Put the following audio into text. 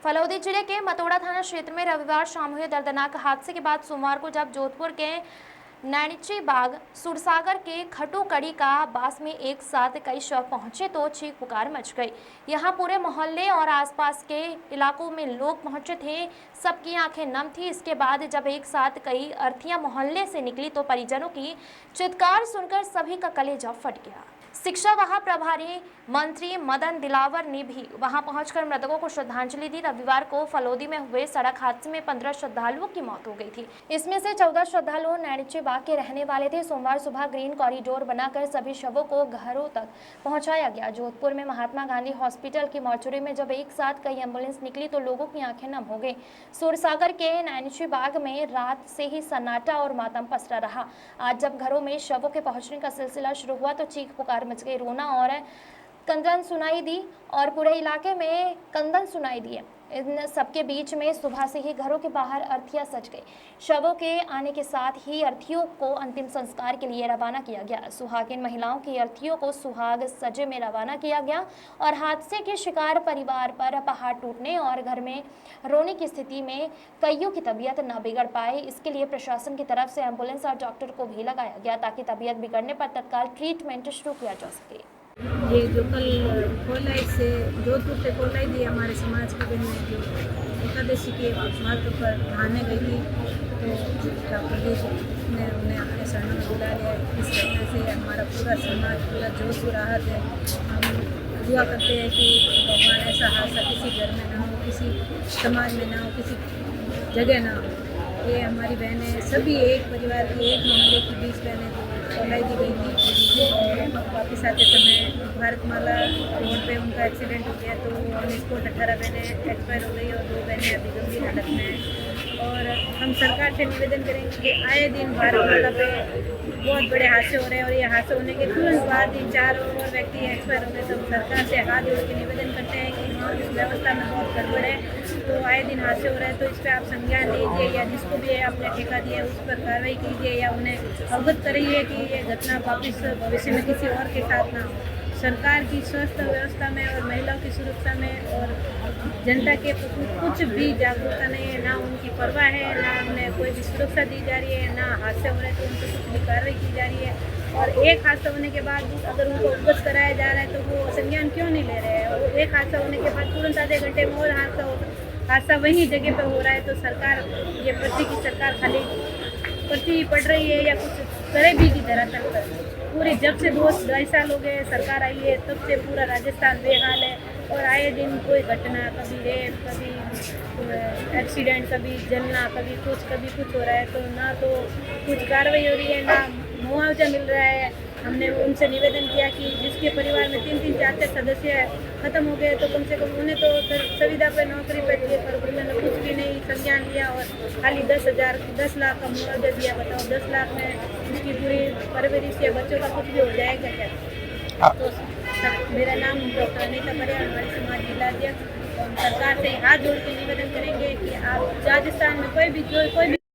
फलौदी जिले के मतोड़ा थाना क्षेत्र में रविवार शाम हुए दर्दनाक हादसे के बाद सोमवार को जब जोधपुर के नैनीची बाग सुरसागर के खटूकड़ी का बास में एक साथ कई शव पहुंचे तो चीख पुकार मच गई। यहां पूरे मोहल्ले और आसपास के इलाकों में लोग पहुंचे थे, सबकी आंखें नम थी। इसके बाद जब एक साथ कई अर्थियां मोहल्ले से निकली तो परिजनों की चित्कार सुनकर सभी का कलेजा फट गया। शिक्षा विभाग प्रभारी मंत्री मदन दिलावर ने भी वहां पहुंचकर मृतकों को श्रद्धांजलि दी। रविवार को फलौदी में हुए सड़क हादसे में 15 श्रद्धालुओं की मौत हो गई थी। इसमें से 14 श्रद्धालु नैनीची बाग के रहने वाले थे। सोमवार सुबह ग्रीन कॉरिडोर बनाकर सभी शवों को घरों तक पहुंचाया गया। जोधपुर में महात्मा गांधी हॉस्पिटल की मॉर्चरी में जब एक साथ कई एम्बुलेंस निकली तो लोगों की आंखें नम हो गई। सुरसागर के नैनीची बाग में रात से ही सन्नाटा और मातम पसरा रहा। आज जब घरों में शवों के पहुंचने का सिलसिला शुरू हुआ तो चीख पुकार मच गई, रोना और कंदन सुनाई दी और पूरे इलाके में कंदन सुनाई दिए। इन सबके बीच में सुबह से ही घरों के बाहर अर्थियां सज गई। शवों के आने के साथ ही अर्थियों को अंतिम संस्कार के लिए रवाना किया गया। सुहागिन महिलाओं की अर्थियों को सुहाग सजे में रवाना किया गया और हादसे के शिकार परिवार पर पहाड़ टूटने और घर में रोने की स्थिति में कईयों की तबीयत न बिगड़ पाए, इसके लिए प्रशासन की तरफ से एम्बुलेंस और डॉक्टर को भी लगाया गया ताकि तबीयत बिगड़ने पर तत्काल ट्रीटमेंट शुरू किया जा सके। ये जो कल कोलाई से जोधपुर से कोलाई दी हमारे समाज की बहनें जो एकादशी के महत्व पर नहाने गई थी तो डॉक्टर जी ने उन्हें अपने शरण में बुला लिया। इस घटना से हमारा पूरा समाज पूरा जोधपुर आहत है। हम दुआ करते हैं कि भगवान ऐसा हादसा किसी घर में ना हो, किसी समाज में ना हो, किसी जगह ना हो। ये हमारी बहनें सभी एक परिवार की, एक मोहल्ले की 20 बहनें कोलाई दी गई थी और वापस आते समय भारतमाला रोड पे उनका एक्सीडेंट हो गया तो ऑन स्पॉट 18 बहनें एक्सपायर हो गई और 2 बहनें अभी गंभीर हालत में हैं। और हम सरकार से निवेदन करेंगे कि आए दिन भारतमाला पे बहुत बड़े हादसे हो रहे हैं और ये हादसे होने के तुरंत बाद ही 4 और व्यक्ति एक्सपायर हो गए। तो सरकार से हाथ जोड़ के निवेदन करते हैं कि वहाँ इस व्यवस्था में बहुत गड़बड़ है, तो आए दिन हादसे हो रहे हैं तो इस पर आप संज्ञान लीजिए या जिसको भी आपने ठेका दिया है उस पर कार्रवाई कीजिए या उन्हें अवगत करिए कि ये घटना वापस भविष्य में किसी और के साथ ना हो। सरकार की स्वास्थ्य व्यवस्था में और महिलाओं की सुरक्षा में और जनता के कुछ भी जागरूकता नहीं है, ना उनकी परवाह है, ना उन्हें कोई भी सुरक्षा दी जा रही है, ना हादसे हो रहे हैं तो उन पर कुछ भी कार्रवाई की जा रही है। और एक हादसा होने के बाद अगर उनको अवगत कराया जा रहा है तो वो संज्ञान क्यों नहीं ले रहे हैं। और एक हादसा होने के बाद तुरंत आधे घंटे में और हादसा वहीं जगह पे हो रहा है। तो सरकार ये पर्ची की सरकार खाली पर्ची पढ़ रही है या कुछ करे भी की धरातल पर। पूरी जब से 2-2.5 साल हो गए सरकार आई है तब से पूरा राजस्थान बेहाल है और आए दिन कोई घटना, कभी रेप, कभी एक्सीडेंट, कभी जलना, कभी कुछ हो रहा है। तो ना तो कुछ कार्रवाई हो रही है, ना मुआवजा मिल रहा है। हमने उनसे निवेदन किया कि जिसके परिवार में 3-3, 4-4 सदस्य ख़त्म हो गए तो कम से कम उन्हें तो सुविधा पर नौकरी पर दिए, पर उन्होंने कुछ भी नहीं संज्ञान लिया और खाली 10 लाख का मुआवजा दिया। बताओ 10 लाख में उसकी पूरी परवरिश या बच्चों का कुछ भी हो जाएगा क्या? तो मेरा नाम डॉक्टर अनीता परियार, हमारे समाज जिला अध्यक्ष। सरकार से हाथ जोड़ के निवेदन करेंगे कि आप राजस्थान में कोई भी